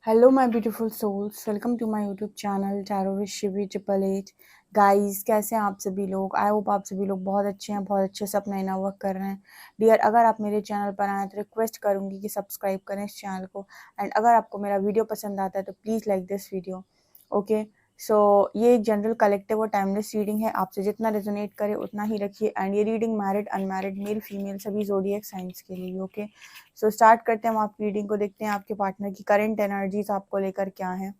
Hello my beautiful souls, welcome to my YouTube channel tarot with Shivi 888। Guys, कैसे हैं आप सभी लोग? आई होप आप सभी लोग बहुत अच्छे हैं, बहुत अच्छे से अपना इनर वर्क कर रहे हैं। डियर, अगर आप मेरे चैनल पर आए तो रिक्वेस्ट करूंगी कि सब्सक्राइब करें इस चैनल को। एंड अगर आपको मेरा वीडियो पसंद आता है तो please like this video. Okay, so ये एक जनरल कलेक्टिव और टाइमलेस रीडिंग है। आपसे जितना रेजोनेट करे उतना ही रखिए। एंड ये reading married, unmarried, male, female सभी ज़ोडिएक साइंस के लिए। ओके, सो स्टार्ट करते हैं हम आपकी रीडिंग को। देखते हैं आपके पार्टनर की करंट एनर्जीज आपको लेकर क्या है।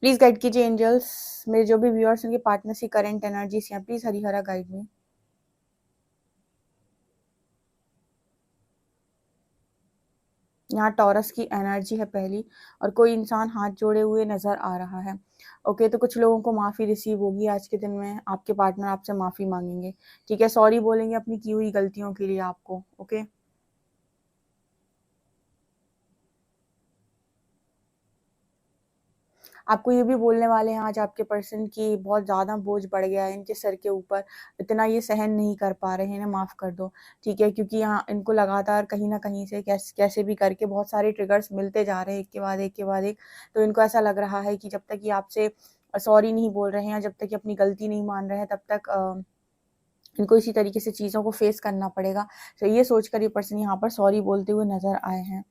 प्लीज गाइड कीजिए एंजल्स, मेरे जो भी व्यूअर्स उनके पार्टनर की करंट एनर्जीज हैं, प्लीज हरी हरा गाइड में। यहाँ टॉरस की एनर्जी है पहली, और कोई इंसान हाथ जोड़े हुए नजर आ रहा है। ओके, तो कुछ लोगों को माफी रिसीव होगी आज के दिन में। आपके पार्टनर आपसे माफी मांगेंगे, ठीक है, सॉरी बोलेंगे अपनी की हुई गलतियों के लिए आपको। ओके, आपको ये भी बोलने वाले हैं आज आपके पर्सन की बहुत ज़्यादा बोझ बढ़ गया है इनके सर के ऊपर, इतना ये सहन नहीं कर पा रहे हैं, इन्हें माफ़ कर दो। ठीक है, क्योंकि यहाँ इनको लगातार कहीं ना कहीं से कैसे भी करके बहुत सारे ट्रिगर्स मिलते जा रहे हैं, एक के बाद एक के बाद एक। तो इनको ऐसा लग रहा है कि जब तक ये आपसे सॉरी नहीं बोल रहे हैं, जब तक ये अपनी गलती नहीं मान रहे हैं, तब तक इनको इसी तरीके से चीज़ों को फेस करना पड़ेगा। तो ये सोचकर ये पर्सन यहाँ पर सॉरी बोलते हुए नजर आए हैं।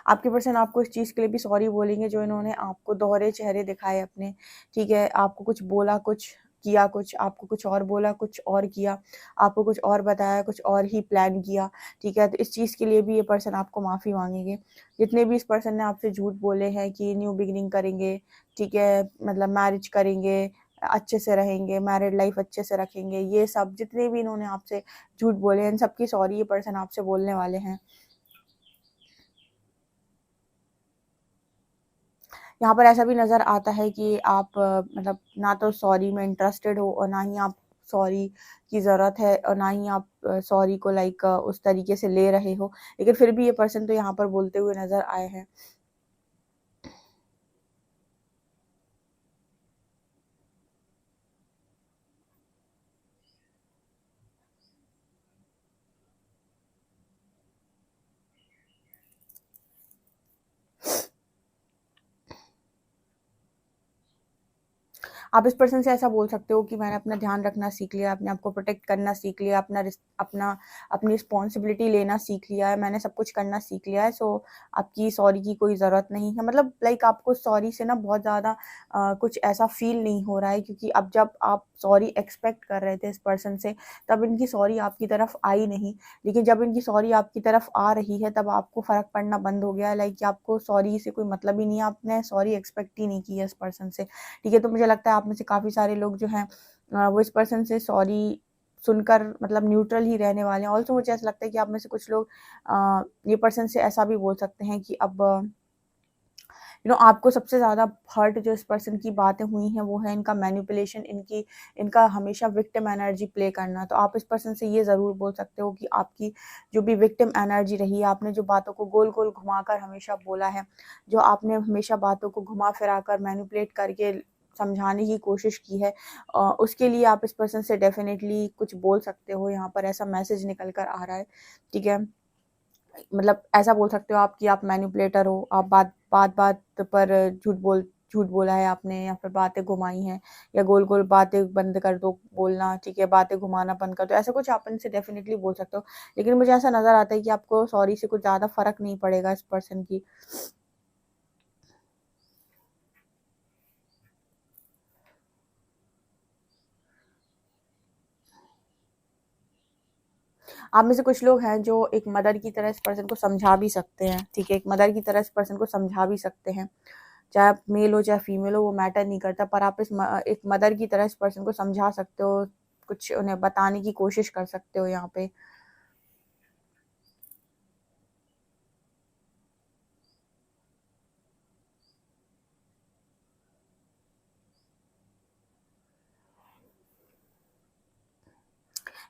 आपके पर्सन आपको इस चीज़ के लिए भी सॉरी बोलेंगे जो इन्होंने आपको दोहरे चेहरे दिखाए अपने। ठीक है, आपको कुछ बोला, कुछ किया, कुछ आपको कुछ और बोला, कुछ और किया, आपको कुछ और बताया, कुछ और ही प्लान किया। ठीक है, तो इस चीज़ के लिए भी ये पर्सन आपको माफ़ी मांगेंगे। जितने भी इस पर्सन ने आपसे झूठ बोले हैं कि न्यू बिगिनिंग करेंगे, ठीक है, मतलब मैरिज करेंगे, अच्छे से रहेंगे, मैरिड लाइफ अच्छे से रखेंगे, ये सब जितने भी इन्होंने आपसे झूठ बोले हैं, इन सबकी सॉरी ये पर्सन आपसे बोलने वाले हैं। यहाँ पर ऐसा भी नज़र आता है कि आप मतलब ना तो सॉरी में इंटरेस्टेड हो, और ना ही आप सॉरी की ज़रूरत है, और ना ही आप सॉरी को लाइक उस तरीके से ले रहे हो। लेकिन फिर भी ये पर्सन तो यहाँ पर बोलते हुए नज़र आए हैं। आप इस पर्सन से ऐसा बोल सकते हो कि मैंने अपना ध्यान रखना सीख लिया, अपने आप को प्रोटेक्ट करना सीख लिया, अपनी रिस्पॉन्सिबिलिटी लेना सीख लिया है, मैंने सब कुछ करना सीख लिया है। सो आपकी सॉरी की कोई ज़रूरत नहीं है। मतलब लाइक आपको सॉरी से ना बहुत ज़्यादा कुछ ऐसा फील नहीं हो रहा है, क्योंकि अब जब आप सॉरी एक्सपेक्ट कर रहे थे इस पर्सन से, तब इनकी सॉरी आपकी तरफ आई नहीं। लेकिन जब इनकी सॉरी आपकी तरफ आ रही है, तब आपको फ़र्क पड़ना बंद हो गया है। लाइक आपको सॉरी से कोई मतलब ही नहीं है, आपने सॉरी एक्सपेक्ट ही नहीं की है इस पर्सन से। ठीक है, तो मुझे लगता है आप में से काफ़ी सारे लोग जो हैं वो इस पर्सन से सॉरी सुनकर मतलब न्यूट्रल ही रहने वाले हैं। ऑल्सो मुझे ऐसा लगता है कि आप में से कुछ लोग ये पर्सन से ऐसा भी बोल सकते हैं कि अब आपको सबसे ज़्यादा हर्ट जो इस पर्सन की बातें हुई हैं वो है इनका मैनिपुलेशन, इनका हमेशा विक्टिम एनर्जी प्ले करना। तो आप इस पर्सन से ये ज़रूर बोल सकते हो कि आपकी जो भी विक्टिम एनर्जी रही है, आपने जो बातों को गोल गोल घुमाकर हमेशा बोला है, जो आपने हमेशा बातों को घुमा फिरा कर मैनिपुलेट करके समझाने की कोशिश की है, उसके लिए आप इस पर्सन से डेफिनेटली कुछ बोल सकते हो। यहाँ पर ऐसा मैसेज निकल कर आ रहा है। ठीक है, मतलब ऐसा बोल सकते हो आप कि आप मैनिपुलेटर हो, आप बात बात बात पर झूठ बोला है आपने, या फिर बातें घुमाई हैं, या गोल गोल बातें बंद कर दो बोलना। ठीक है, बातें घुमाना बंद कर दो, ऐसा कुछ आप इनसे डेफिनेटली बोल सकते हो। लेकिन मुझे ऐसा नजर आता है कि आपको सॉरी से कुछ ज़्यादा फर्क नहीं पड़ेगा इस पर्सन की। आप में से कुछ लोग हैं जो एक मदर की तरह इस पर्सन को समझा भी सकते हैं। ठीक है, एक मदर की तरह इस पर्सन को समझा भी सकते हैं। चाहे आप मेल हो चाहे फीमेल हो, वो मैटर नहीं करता, पर आप एक मदर की तरह इस पर्सन को समझा सकते हो, कुछ उन्हें बताने की कोशिश कर सकते हो यहाँ पे।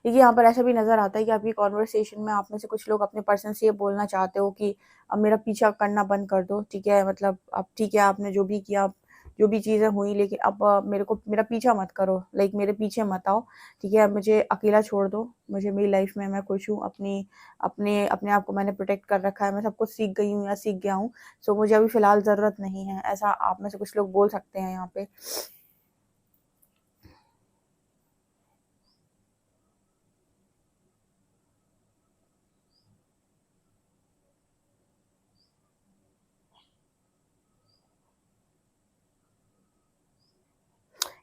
देखिए, यहाँ पर ऐसा भी नज़र आता है कि आपकी कॉन्वर्सेशन में आप में से कुछ लोग अपने पर्सन से ये बोलना चाहते हो कि अब मेरा पीछा करना बंद कर दो। ठीक है, मतलब अब ठीक है, आपने जो भी किया, जो भी चीज़ें हुई, लेकिन अब मेरा पीछा मत करो, लाइक मेरे पीछे मत आओ, ठीक है? मुझे अकेला छोड़ दो, मुझे मेरी लाइफ में मैं खुश हूँ, अपने आप को मैंने प्रोटेक्ट कर रखा है, मैं सब कुछ सीख गई हूँ या सीख गया हूँ, सो मुझे अभी फ़िलहाल ज़रूरत नहीं है। ऐसा आप में से कुछ लोग बोल सकते हैं यहाँ पे।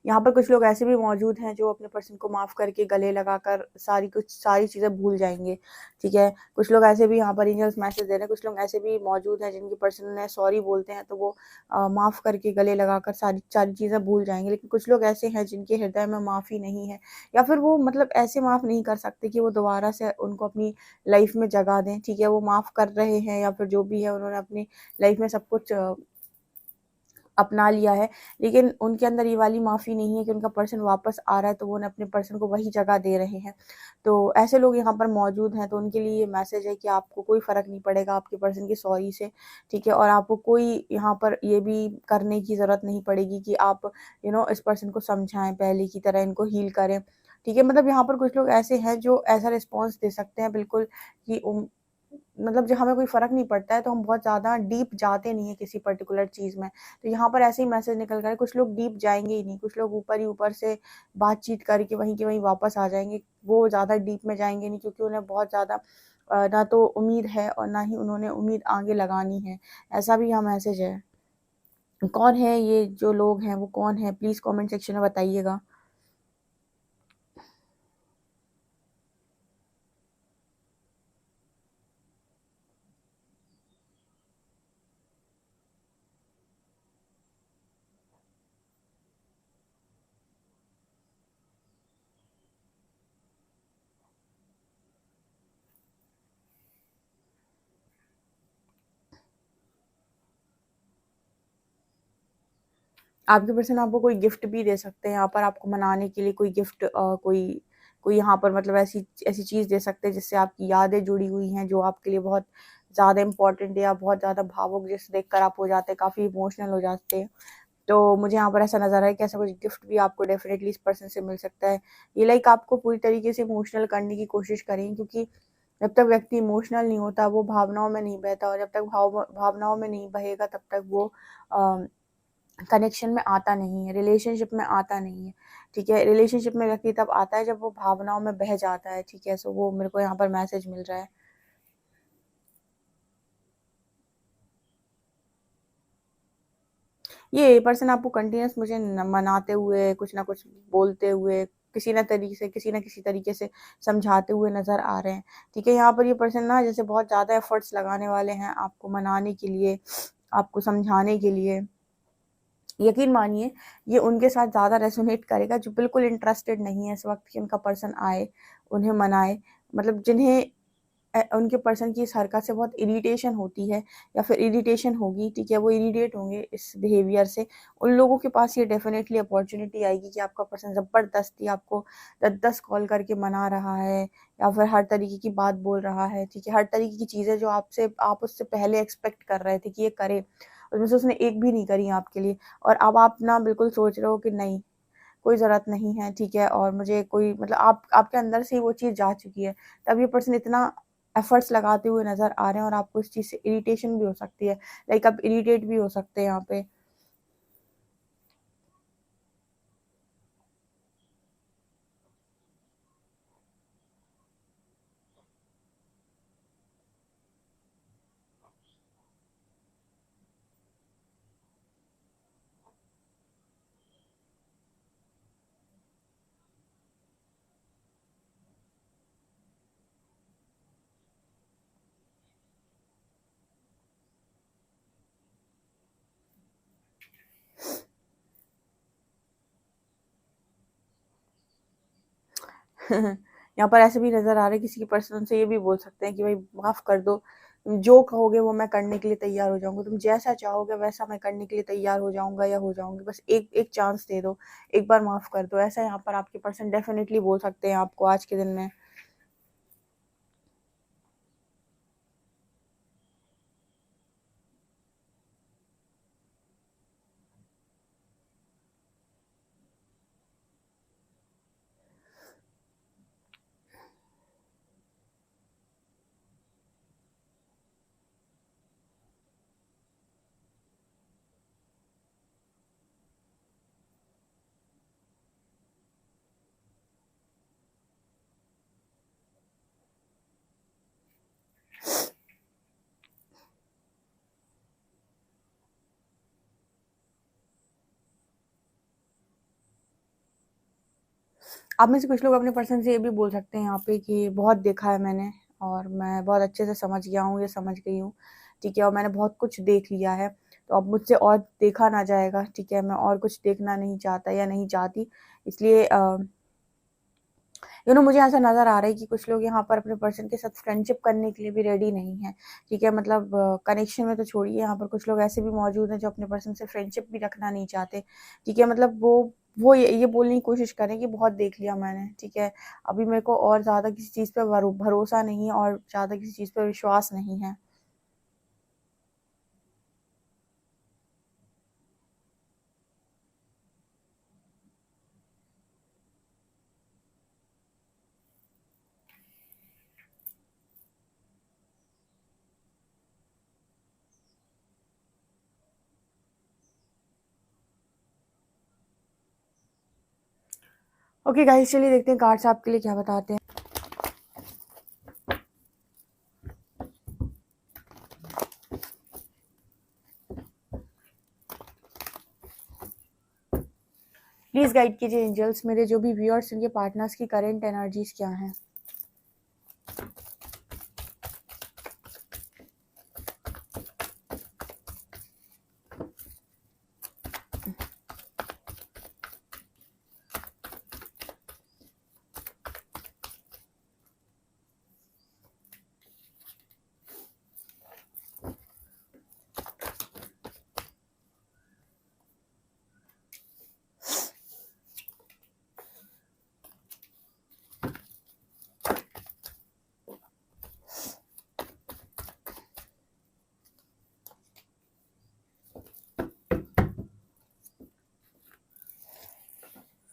यहाँ पर कुछ लोग ऐसे भी मौजूद हैं जो अपने पर्सन को माफ़ करके गले लगाकर सारी चीज़ें भूल जाएँगे, ठीक है? कुछ लोग ऐसे भी यहाँ पर एंजल्स मैसेज दे रहे हैं, कुछ लोग ऐसे भी मौजूद हैं जिनके पर्सन ने सॉरी बोलते हैं तो वो माफ़ करके गले लगाकर सारी सारी चीज़ें भूल जाएँगे। लेकिन कुछ लोग ऐसे हैं जिनके हृदय में माफ़ी नहीं है, या फिर वो मतलब ऐसे माफ़ नहीं कर सकते कि वो दोबारा से उनको अपनी लाइफ़ में जगह दें, ठीक है? वो माफ़ कर रहे हैं या फिर जो भी है, उन्होंने अपनी लाइफ़ में सब कुछ अपना लिया है, लेकिन उनके अंदर ये वाली माफ़ी नहीं है कि उनका पर्सन वापस आ रहा है, तो वो उन्हें अपने पर्सन को वही जगह दे रहे हैं। तो ऐसे लोग यहाँ पर मौजूद हैं, तो उनके लिए ये मैसेज है कि आपको कोई फ़र्क नहीं पड़ेगा आपके पर्सन की सॉरी से, ठीक है? और आपको कोई यहाँ पर ये भी करने की ज़रूरत नहीं पड़ेगी कि आप इस पर्सन को समझाएँ, पहले की तरह इनको हील करें, ठीक है? मतलब यहाँ पर कुछ लोग ऐसे हैं जो ऐसा रिस्पॉन्स दे सकते हैं बिल्कुल कि मतलब जो हमें कोई फ़र्क नहीं पड़ता है, तो हम बहुत ज़्यादा डीप जाते नहीं हैं किसी पर्टिकुलर चीज़ में। तो यहाँ पर ऐसे ही मैसेज निकल कर कुछ लोग डीप जाएँगे ही नहीं, कुछ लोग ऊपर ही ऊपर से बातचीत करके वहीं के वहीं वापस आ जाएँगे। वो ज़्यादा डीप में जाएँगे नहीं, क्योंकि उन्हें बहुत ज़्यादा ना तो उम्मीद है और ना ही उन्होंने उम्मीद आगे लगानी है। ऐसा भी यहाँ मैसेज है। कौन है ये जो लोग हैं, वो कौन है? प्लीज़ कमेंट सेक्शन में बताइएगा। आपके पर्सन आपको कोई गिफ्ट भी दे सकते हैं, यहाँ पर आपको मनाने के लिए कोई गिफ्ट कोई कोई यहाँ पर मतलब ऐसी ऐसी चीज़ दे सकते हैं जिससे आपकी यादें जुड़ी हुई हैं, जो आपके लिए बहुत ज़्यादा इम्पोर्टेंट है या बहुत ज़्यादा भावुक, जिसे देखकर आप हो जाते हैं, काफ़ी इमोशनल हो जाते हैं। तो मुझे यहाँ पर ऐसा नज़र आ रहा है कि ऐसा कुछ गिफ्ट भी आपको डेफ़िनेटली इस पर्सन से मिल सकता है। ये लाइक आपको पूरी तरीके से इमोशनल करने की कोशिश करेंगे, क्योंकि जब तक व्यक्ति इमोशनल नहीं होता, वो भावनाओं में नहीं बहता, और जब तक भावनाओं में नहीं बहेगा, तब तक वो अ कनेक्शन में आता नहीं है, रिलेशनशिप में आता नहीं है, ठीक है? रिलेशनशिप में व्यक्ति तब आता है जब वो भावनाओं में बह जाता है, ठीक है? सो वो मेरे को यहाँ पर मैसेज मिल रहा है। ये पर्सन आपको कंटीन्यूअस मुझे मनाते हुए, कुछ ना कुछ बोलते हुए, किसी न किसी तरीके से समझाते हुए नज़र आ रहे हैं, ठीक है? यहाँ पर ये पर्सन ना जैसे बहुत ज़्यादा एफ़र्ट्स लगाने वाले हैं आपको मनाने के लिए, आपको समझाने के लिए। यकीन मानिए, ये उनके साथ ज़्यादा रेज़ोनेट करेगा जो बिल्कुल इंटरेस्टेड नहीं है इस वक़्त कि उनका पर्सन आए, उन्हें मनाए। मतलब जिन्हें उनके पर्सन की इस हरकत से बहुत इरिटेशन होती है या फिर इरिटेशन होगी, ठीक है? वो इरिटेट होंगे इस बिहेवियर से। उन लोगों के पास ये डेफ़िनेटली अपॉर्च्युनिटी आएगी कि आपका पर्सन ज़बरदस्ती आपको 10-10 कॉल करके मना रहा है, या फिर हर तरीके की बात बोल रहा है, ठीक है? हर तरीके की चीज़ें जो आप उससे पहले एक्सपेक्ट कर रहे थे कि ये करे, उसमें से उसने एक भी नहीं करी आपके लिए, और अब आप ना बिल्कुल सोच रहे हो कि नहीं, कोई ज़रूरत नहीं है, ठीक है? और मुझे कोई मतलब आपके अंदर से ही वो चीज़ जा चुकी है। तब ये पर्सन इतना एफ़र्ट्स लगाते हुए नज़र आ रहे हैं, और आपको इस चीज़ से इरिटेशन भी हो सकती है। लाइक आप इरिटेट भी हो सकते हैं यहाँ पे। यहाँ पर ऐसे भी नज़र आ रहा है, किसी के पर्सन से ये भी बोल सकते हैं कि भाई माफ़ कर दो, तुम जो कहोगे वो मैं करने के लिए तैयार हो जाऊँगा, तुम जैसा चाहोगे वैसा मैं करने के लिए तैयार हो जाऊँगा या हो जाऊँगी, बस एक एक चांस दे दो, एक बार माफ़ कर दो। ऐसा यहाँ पर आपके पर्सन डेफ़िनेटली बोल सकते हैं आपको आज के दिन में। आप में से कुछ लोग अपने पर्सन से ये भी बोल सकते हैं यहाँ पे कि बहुत देखा है मैंने और मैं बहुत अच्छे से समझ गया हूँ या समझ गई हूँ, ठीक है, और मैंने बहुत कुछ देख लिया है, तो अब मुझसे और देखा ना जाएगा, ठीक है, मैं और कुछ देखना नहीं चाहता या नहीं चाहती, इसलिए मुझे ऐसा नज़र आ रहा है कि कुछ लोग यहाँ पर अपने पर्सन के साथ फ्रेंडशिप करने के लिए भी रेडी नहीं है, ठीक है, मतलब कनेक्शन में तो छोड़िए, यहाँ पर कुछ लोग ऐसे भी मौजूद हैं जो अपने पर्सन से फ्रेंडशिप भी रखना नहीं चाहते, ठीक है, मतलब वो ये बोलने की कोशिश करें कि बहुत देख लिया मैंने, ठीक है, अभी मेरे को और ज़्यादा किसी चीज़ पे भरोसा नहीं है और ज़्यादा किसी चीज़ पे विश्वास नहीं है। ओके गाइस, चलिए देखते हैं कार्ड्स आपके लिए क्या बताते हैं। प्लीज़ गाइड कीजिए एंजल्स, मेरे जो भी व्यूअर्स उनके पार्टनर्स की करेंट एनर्जीज क्या हैं।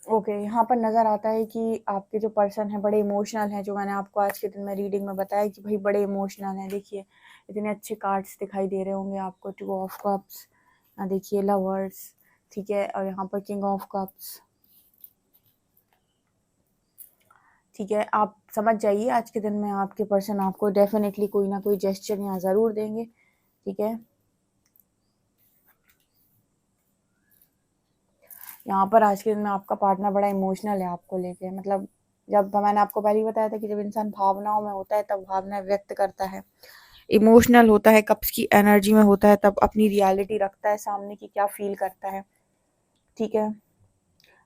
ओके, यहाँ पर नज़र आता है कि आपके जो पर्सन हैं बड़े इमोशनल हैं, जो मैंने आपको आज के दिन में रीडिंग में बताया कि भाई बड़े इमोशनल हैं। देखिए इतने अच्छे कार्ड्स दिखाई दे रहे होंगे आपको, 2 ऑफ कप्स, देखिए लवर्स, ठीक है, और यहाँ पर किंग ऑफ कप्स, ठीक है, आप समझ जाइए आज के दिन में आपके पर्सन आपको डेफिनेटली कोई ना कोई जेस्चर यहाँ ज़रूर देंगे, ठीक है। यहाँ पर आज के दिन में आपका पार्टनर बड़ा इमोशनल है आपको लेके, मतलब जब मैंने आपको पहले ही बताया था कि जब इंसान भावनाओं में होता है तब भावनाएं व्यक्त करता है, इमोशनल होता है, कप्स की एनर्जी में होता है, तब अपनी रियलिटी रखता है सामने की क्या फील करता है, ठीक है।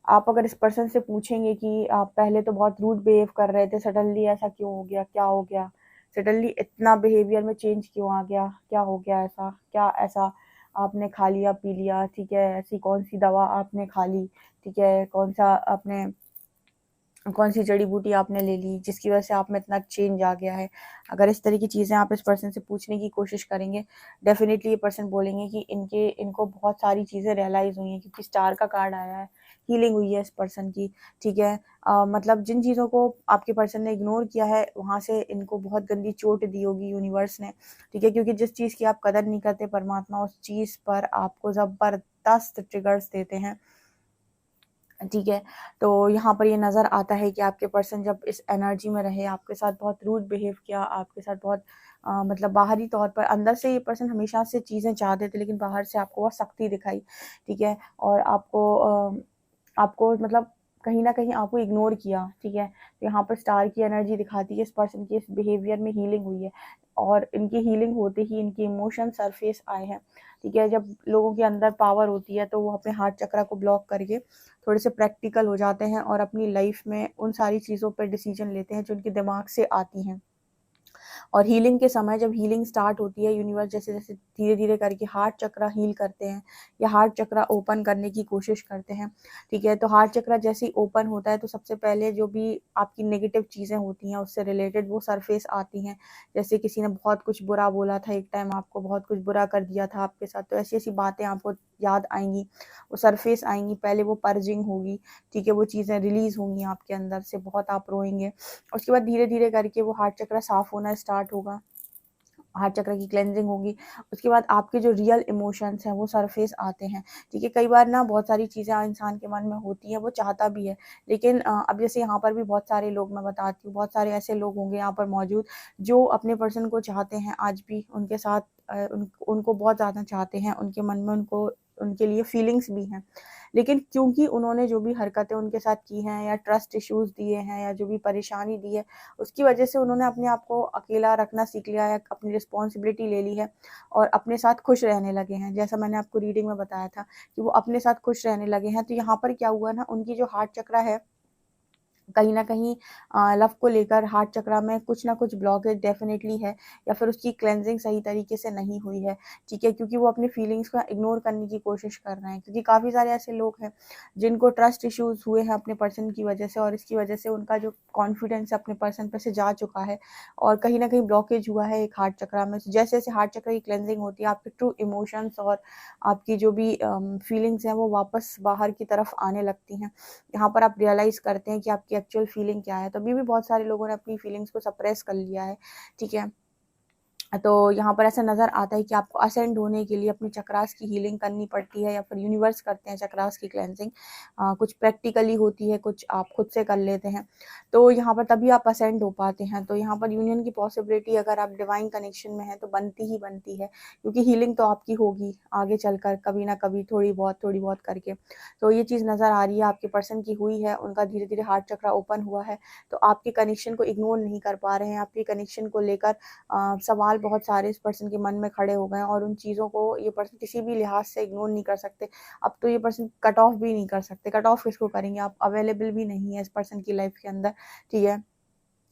आप अगर इस पर्सन से पूछेंगे कि आप पहले तो बहुत रूड बिहेव कर रहे थे, सडनली ऐसा क्यों हो गया, क्या हो गया, सडनली इतना बिहेवियर में चेंज क्यों आ गया, क्या हो गया, ऐसा क्या, ऐसा आपने खा लिया पी लिया, ठीक है, ऐसी कौन सी दवा आपने खा ली, ठीक है, कौन सी जड़ी बूटी आपने ले ली जिसकी वजह से आप में इतना चेंज आ गया है। अगर इस तरह की चीज़ें आप इस पर्सन से पूछने की कोशिश करेंगे, डेफिनेटली ये पर्सन बोलेंगे कि इनको बहुत सारी चीज़ें रियलाइज़ हुई हैं, क्योंकि स्टार का कार्ड आया है, हीलिंग हुई है इस पर्सन की, ठीक है। मतलब जिन चीज़ों को आपके पर्सन ने इग्नोर किया है वहाँ से इनको बहुत गंदी चोट दी होगी यूनिवर्स ने, ठीक है, क्योंकि जिस चीज़ की आप कदर नहीं करते परमात्मा उस चीज़ पर आपको ज़बरदस्त ट्रिगर्स देते हैं, ठीक है। तो यहाँ पर ये नज़र आता है कि आपके पर्सन जब इस एनर्जी में रहे, आपके साथ बहुत रूड बिहेव किया, आपके साथ बहुत मतलब बाहरी तौर पर, अंदर से ये पर्सन हमेशा से चीज़ें चाहते थे लेकिन बाहर से आपको बहुत सख्ती दिखाई, ठीक है, और आपको मतलब कहीं न कहीं आपको इग्नोर किया, ठीक है। तो यहाँ पर स्टार की एनर्जी दिखाती है इस पर्सन की इस बिहेवियर में हीलिंग हुई है और इनकी हीलिंग होते ही इनके इमोशन सरफेस आए हैं, ठीक है। जब लोगों के अंदर पावर होती है तो वो अपने हार्ट चक्रा को ब्लॉक करके थोड़े से प्रैक्टिकल हो जाते हैं और अपनी लाइफ में उन सारी चीज़ों पर डिसीजन लेते हैं जो उनके दिमाग से आती हैं। और हीलिंग के समय जब हीलिंग स्टार्ट होती है, यूनिवर्स जैसे-जैसे धीरे-धीरे करके हार्ट चक्रा हील करते हैं या हार्ट चक्रा ओपन करने की कोशिश करते हैं, ठीक है। तो हार्ट चक्रा जैसे ही ओपन होता है तो सबसे पहले जो भी आपकी नेगेटिव चीज़ें होती हैं उससे रिलेटेड वो सरफेस आती हैं। जैसे किसी ने बहुत कुछ बुरा बोला था एक टाइम, आपको बहुत कुछ बुरा कर दिया था आपके साथ, तो ऐसी-ऐसी बातें आपको याद आएँगी, वो सरफेस आएँगी, पहले वो पर्जिंग होगी, ठीक है, वो चीज़ें रिलीज़ होंगी आपके अंदर से, बहुत आप रोएँगे। उसके बाद धीरे-धीरे करके वो हार्ट चक्र साफ़ होना स्टार्ट होगा, हार्ट चक्र की क्लेंजिंग होगी। उसके बाद आपके जो रियल इमोशंस हैं वो सरफेस आते हैं, ठीक है। कई बार ना बहुत सारी चीज़ें इंसान के मन में होती हैं, वो चाहता भी है, लेकिन अब जैसे यहाँ पर भी बहुत सारे लोग, मैं बताती हूँ, बहुत सारे ऐसे लोग होंगे यहाँ पर मौजूद जो अपने पर्सन को चाहते हैं, आज भी उनके साथ उनको बहुत ज़्यादा चाहते हैं, उनके मन में उनको उनके लिए फीलिंग्स भी हैं। लेकिन क्योंकि उन्होंने जो भी हरकतें उनके साथ की हैं या ट्रस्ट इश्यूज़ दिए हैं या जो भी परेशानी दी है, उसकी वजह से उन्होंने अपने आप को अकेला रखना सीख लिया है, अपनी रिस्पॉन्सिबिलिटी ले ली है और अपने साथ खुश रहने लगे हैं। जैसा मैंने आपको रीडिंग में बताया था कि वो अपने साथ खुश रहने लगे हैं। तो यहाँ पर क्या हुआ ना, उनकी जो हार्ट चक्र है, कहीं न कहीं लव को लेकर हार्ट चक्र में कुछ न कुछ ब्लॉकेज डेफ़िनेटली है या फिर उसकी क्लेंजिंग सही तरीके से नहीं हुई है, ठीक है? क्योंकि वो अपनी फीलिंग्स को इग्नोर करने की कोशिश कर रहे हैं, क्योंकि काफ़ी सारे ऐसे लोग हैं जिनको ट्रस्ट इश्यूज़ हुए हैं अपने पर्सन की वजह से और इसकी वजह से उनका जो कॉन्फिडेंस अपने पर्सन पे से जा चुका है और कहीं न कहीं ब्लॉकेज हुआ है एक हार्ट चक्र में। जैसे-जैसे हार्ट चक्र की क्लेंजिंग होती है, आपके ट्रू इमोशंस और आपकी जो भी फीलिंग्स हैं, वो वापस बाहर की तरफ आने लगती हैं। यहाँ पर आप रियलाइज़ करते हैं कि आपकी एक्चुअल फीलिंग क्या है। तो अभी भी बहुत सारे लोगों ने अपनी फीलिंग्स को सप्रेस कर लिया है, ठीक है? तो यहाँ पर ऐसा नज़र आता है कि आपको असेंड होने के लिए अपने चक्रास की हीलिंग करनी पड़ती है या फिर यूनिवर्स करते हैं चक्रास की क्लेंजिंग। कुछ प्रैक्टिकली होती है, कुछ आप खुद से कर लेते हैं। तो यहाँ पर तभी आप असेंड हो पाते हैं। तो यहाँ पर यूनियन की पॉसिबिलिटी अगर आप डिवाइन कनेक्शन में हैं तो बनती ही बनती है, क्योंकि हीलिंग तो आपकी होगी आगे चलकर कभी ना कभी थोड़ी बहुत करके। तो ये चीज़ नज़र आ रही है आपके पर्सन की हुई है, उनका धीरे-धीरे हार्ट चक्रा ओपन हुआ है। तो आपके कनेक्शन को इग्नोर नहीं कर पा रहे हैं, आपके कनेक्शन को लेकर सवाल बहुत सारे इस पर्सन के मन में खड़े हो गए हैं और उन चीज़ों को ये पर्सन किसी भी लिहाज से इग्नोर नहीं कर सकते। अब तो ये पर्सन कट ऑफ भी नहीं कर सकते, कट ऑफ किसको करेंगे? आप अवेलेबल भी नहीं है इस पर्सन की लाइफ के अंदर, ठीक है?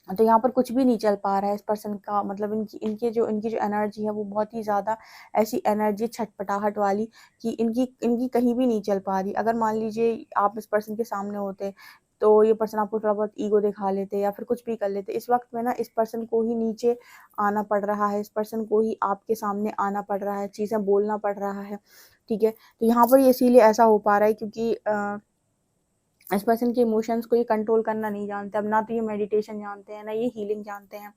तो यहाँ पर कुछ भी नहीं चल पा रहा है इस पर्सन का, मतलब इनकी जो एनर्जी है वो बहुत ही ज़्यादा ऐसी एनर्जी छटपटाहट वाली कि इनकी इनकी कहीं भी नहीं चल पा रही। अगर मान लीजिए आप इस पर्सन के सामने होते, तो ये पर्सन आपको थोड़ा बहुत ईगो दिखा लेते या फिर कुछ भी कर लेते। इस वक़्त में ना इस पर्सन को ही नीचे आना पड़ रहा है, इस पर्सन को ही आपके सामने आना पड़ रहा है, चीज़ें बोलना पड़ रहा है, ठीक है? तो यहाँ पर ये इसीलिए ऐसा हो पा रहा है क्योंकि इस पर्सन के इमोशंस को ये कंट्रोल करना नहीं जानते। अब ना तो ये मेडिटेशन जानते हैं, ना ये हीलिंग जानते हैं,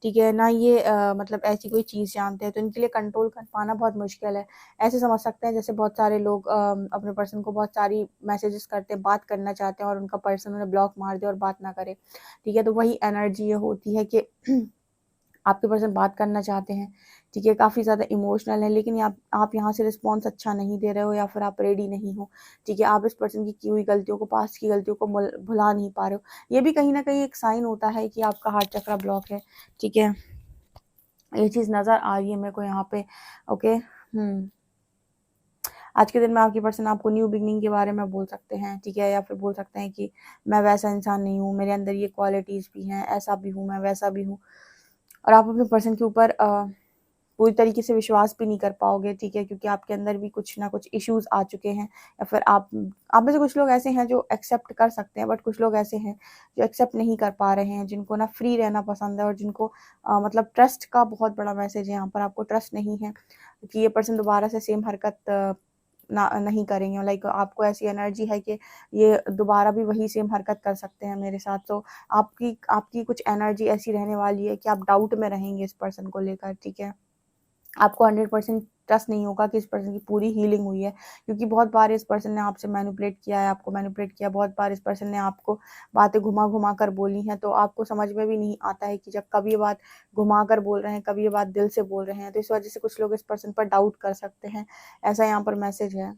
ठीक है? ना ये मतलब ऐसी कोई चीज़ जानते हैं, तो इनके लिए कंट्रोल कर पाना बहुत मुश्किल है। ऐसे समझ सकते हैं जैसे बहुत सारे लोग अपने पर्सन को बहुत सारी मैसेजेस करते हैं, बात करना चाहते हैं और उनका पर्सन उन्हें ब्लॉक मार दे और बात ना करे, ठीक है? तो वही एनर्जी ये होती है कि आपके पर्सन बात करना चाहते हैं, ठीक है? काफ़ी ज़्यादा इमोशनल है, लेकिन आप यहाँ से रिस्पॉन्स अच्छा नहीं दे रहे हो या फिर आप रेडी नहीं हो, ठीक है? आप इस पर्सन की हुई गलतियों को, पास्ट की गलतियों को भुला नहीं पा रहे हो। ये भी कहीं न कहीं एक साइन होता है कि आपका हार्ट चक्रा ब्लॉक है, ठीक है? ये चीज़ नज़र आ रही है मेरे को यहाँ पे, ओके? आज के दिन में आपकी पर्सन आपको न्यू बिगिनिंग के बारे में बोल सकते हैं, ठीक है? या फिर बोल सकते हैं कि मैं वैसा इंसान नहीं हूँ, मेरे अंदर ये क्वालिटीज़ भी हैं, ऐसा भी हूँ मैं, वैसा भी हूँ। और आप अपने पर्सन के ऊपर पूरी तरीके से विश्वास भी नहीं कर पाओगे, ठीक है? क्योंकि आपके अंदर भी कुछ ना कुछ इश्यूज़ आ चुके हैं या फिर आप में से कुछ लोग ऐसे हैं जो एक्सेप्ट कर सकते हैं, बट कुछ लोग ऐसे हैं जो एक्सेप्ट नहीं कर पा रहे हैं, जिनको ना फ्री रहना पसंद है और जिनको मतलब ट्रस्ट का बहुत बड़ा मैसेज है यहाँ पर, आपको ट्रस्ट नहीं है कि ये पर्सन दोबारा से सेम हरकत ना नहीं करेंगे। लाइक आपको ऐसी एनर्जी है कि ये दोबारा भी वही सेम हरकत कर सकते हैं मेरे साथ। तो आपकी आपकी कुछ एनर्जी ऐसी रहने वाली है कि आप डाउट में रहेंगे इस पर्सन को लेकर, ठीक है? आपको 100% ट्रस्ट नहीं होगा कि इस पर्सन की पूरी हीलिंग हुई है, क्योंकि बहुत बार इस पर्सन ने आपसे मैनिपुलेट किया है, आपको मैनिपुलेट किया, बहुत बार इस पर्सन ने आपको बातें घुमा-घुमा कर बोली हैं, तो आपको समझ में भी नहीं आता है कि जब कब ये बात घुमा कर बोल रहे हैं, कब ये बात दिल से बोल रहे हैं, तो इस वजह से कुछ लोग इस पर्सन पर डाउट कर सकते हैं, ऐसा यहाँ पर मैसेज है।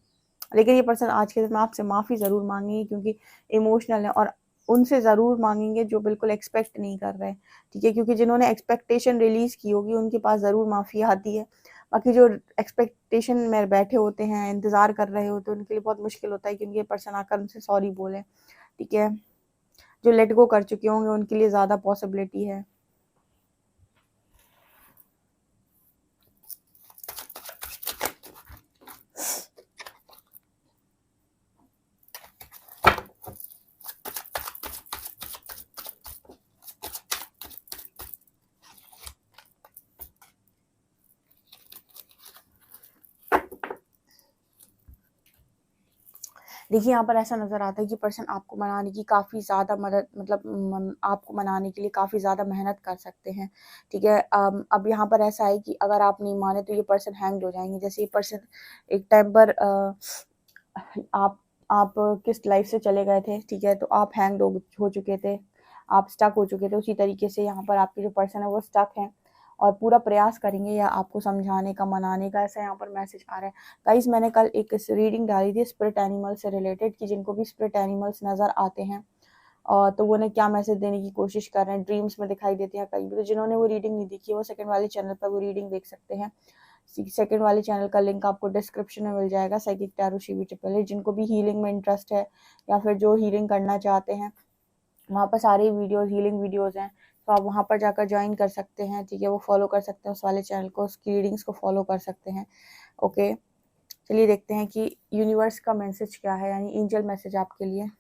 लेकिन ये पर्सन आज के दिन में आपसे माफ़ी ज़रूर माँगेंगे, क्योंकि इमोशनल है और उनसे ज़रूर माँगेंगे जो बिल्कुल एक्सपेक्ट नहीं कर रहे हैं, ठीक है? क्योंकि जिन्होंने एक्सपेक्टेशन रिलीज़ की होगी उनके पास ज़रूर माफ़ी आती है। बाकी जो एक्सपेक्टेशन में बैठे होते हैं, इंतज़ार कर रहे होते हैं, उनके लिए बहुत मुश्किल होता है कि उनके पर्सन आकर उनसे सॉरी बोले, ठीक है? जो लेट गो कर चुके होंगे उनके लिए ज़्यादा पॉसिबिलिटी है। देखिए, यहाँ पर ऐसा नज़र आता है कि पर्सन आपको मनाने की काफ़ी ज़्यादा मदद, मतलब आपको मनाने के लिए काफ़ी ज़्यादा मेहनत कर सकते हैं, ठीक है? अब यहाँ पर ऐसा है कि अगर आप नहीं माने तो ये पर्सन हैंग्ड हो जाएँगे। जैसे ये पर्सन एक टाइम पर आप आप किस लाइफ़ से चले गए थे, ठीक है? तो आप हैंग्ड हो चुके थे, आप स्टक हो चुके थे, उसी तरीके से यहाँ पर आपके जो पर्सन है वो स्टक हैं और पूरा प्रयास करेंगे या आपको समझाने का, मनाने का, ऐसा यहाँ पर मैसेज आ रहा है। गाइस मैंने कल एक रीडिंग डाली थी स्पिरिट एनिमल से रिलेटेड कि जिनको भी स्पिरिट एनिमल्स नज़र आते हैं तो वो क्या मैसेज देने की कोशिश कर रहे हैं, ड्रीम्स में दिखाई देते हैं कहीं भी। तो जिन्होंने वो रीडिंग नहीं देखी वो सेकंड वाले चैनल पर वो रीडिंग देख सकते हैं। सेकंड वाले चैनल का लिंक आपको डिस्क्रिप्शन में मिल जाएगा, साइकिक टैरो शिवी ट्रिपल। जिनको भी हीलिंग में इंटरेस्ट है या फिर जो हीलिंग करना चाहते हैं, वहाँ पर सारी वीडियोस हीलिंग वीडियोस हैं, तो आप वहाँ पर जाकर ज्वाइन कर सकते हैं, ठीक है। वो फॉलो कर सकते हैं उस वाले चैनल को, उसकी रीडिंग्स को फॉलो कर सकते हैं। ओके, चलिए देखते हैं कि यूनिवर्स का मैसेज क्या है, यानी एंजल मैसेज आपके लिए।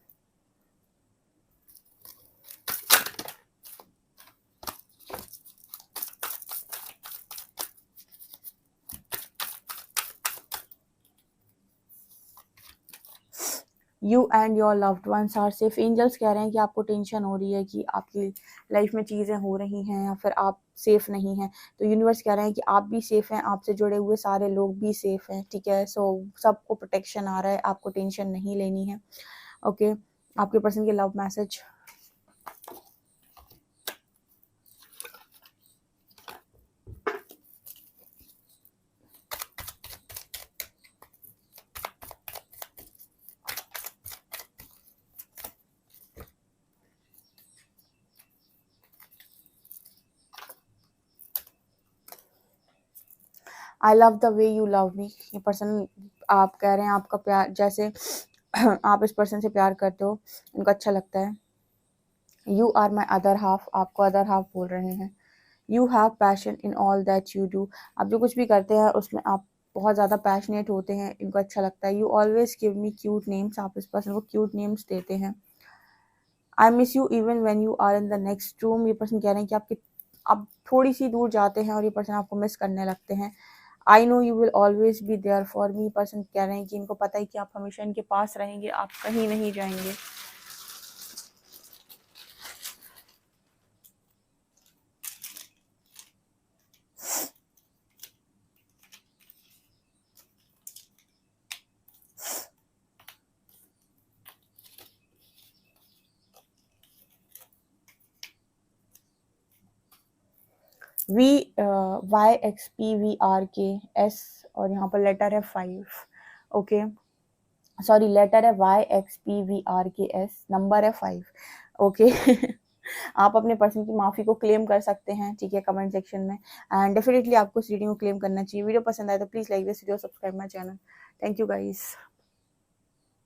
You and your loved ones are safe. Angels कह रहे हैं कि आपको टेंशन हो रही है कि आपकी लाइफ में चीज़ें हो रही हैं या फिर आप सेफ नहीं हैं, तो यूनिवर्स कह रहे हैं कि आप भी सेफ हैं, आपसे जुड़े हुए सारे लोग भी सेफ हैं, ठीक है। सो सबको प्रोटेक्शन आ रहा है, आपको टेंशन नहीं लेनी है। ओके, आपके पर्सन के love message. I love the way you love me. ये पर्सन आप कह रहे हैं आपका प्यार, जैसे आप इस पर्सन से प्यार करते हो, उनको अच्छा लगता है। You are my other half, आपको अदर हाफ बोल रहे हैं। You have passion in all that you do, आप जो कुछ भी करते हैं उसमें आप बहुत ज़्यादा पैशनेट होते हैं, इनको अच्छा लगता है। You always give me cute names, आप इस पर्सन को क्यूट नेम्स देते हैं। I miss you even when you are in the next room. ये पर्सन कह रहे हैं कि आप थोड़ी सी दूर जाते हैं और ये पर्सन आपको मिस करने लगते हैं। I know you will always be there for me. Person कह रहे हैं कि इनको पता है कि आप हमेशा इनके पास रहेंगे, आप कहीं नहीं जाएंगे। VYXPVRKS और यहाँ पर लेटर है 5। ओके, सॉरी, लेटर है YXPVRKS, नंबर है 5। ओके आप अपने पर्सन की माफ़ी को क्लेम कर सकते हैं, ठीक है, कमेंट सेक्शन में। एंड डेफिनेटली आपको इस रीडिंग को क्लेम करना चाहिए। वीडियो पसंद आए तो please like this video, subscribe my channel. Thank you guys.